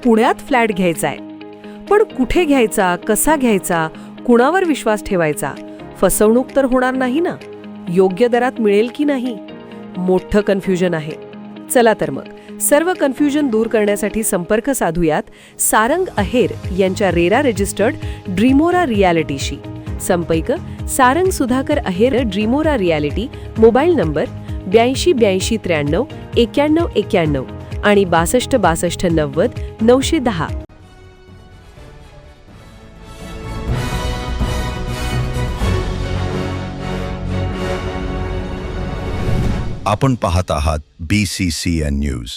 पुण्यात फ्लॅट घ्यायचाय. पण कुठे घ्यायचा, कसा घ्यायचा, कुणावर विश्वास ठेवायचा? फसवणूक तर होणार नाही ना? योग्य दरात मिळेल की नाही? मोठं कन्फ्युजन आहे. चला तर मग सर्व कन्फ्युजन दूर करण्यासाठी संपर्क साधूयात सारंग अहेर यांच्या रेरा रजिस्टर्ड ड्रीमोरा रियालिटीशी. संपर्क सारंग सुधाकर अहेर, ड्रीमोरा रियालिटी. मोबाईल नंबर 82 82 93 91 91 आणि 62 62 90 910. आपण पाहत आहात BCCN न्यूज.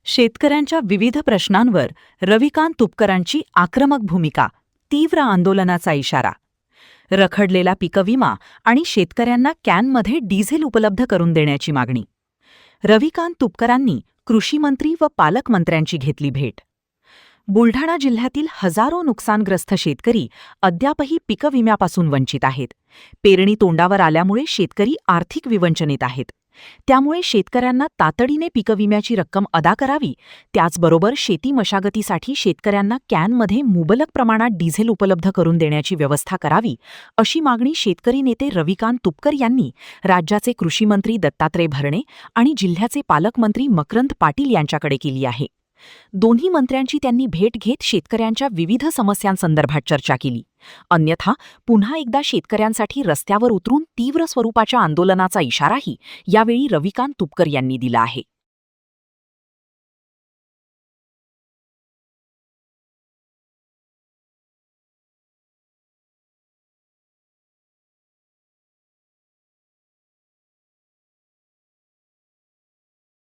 शेतकऱ्यांच्या विविध प्रश्नांवर रविकांत तुपकरांची आक्रमक भूमिका, तीव्र आंदोलनाचा इशारा. रखडलेला पीकविमा आणि शेतकऱ्यांना कॅनमध्ये डिझेल उपलब्ध करून देण्याची मागणी. रविकांत तुपकरांनी कृषीमंत्री व पालकमंत्र्यांची घेतली भेट. बुलढाणा जिल्ह्यातील हजारो नुकसानग्रस्त शेतकरी अद्यापही पीकविम्यापासून वंचित आहेत. पेरणी तोंडावर आल्यामुळे शेतकरी आर्थिक विवंचनेत आहेत. त्यामुळे शेतकऱ्यांना तातडीने पीकविम्याची रक्कम अदा करावी, त्याचबरोबर शेती मशागतीसाठी शेतकऱ्यांना कॅनमध्ये मुबलक प्रमाणात डिझेल उपलब्ध करून देण्याची व्यवस्था करावी, अशी मागणी शेतकरी नेते रविकांत तुपकर यांनी राज्याचे कृषीमंत्री दत्तात्रय भरणे आणि जिल्ह्याचे पालकमंत्री मकरंद पाटील यांच्याकडे केली आहे. दोन्ही मंत्र्यांची त्यांनी भेट घेत शेतकऱ्यांच्या विविध समस्यांसंदर्भात चर्चा केली. अन्यथा पुन्हा एकदा शेतकऱ्यांसाठी रस्त्यावर उतरून तीव्र स्वरूपाच्या आंदोलनाचा इशाराही यावेळी रविकांत तुपकर यांनी दिला आहे.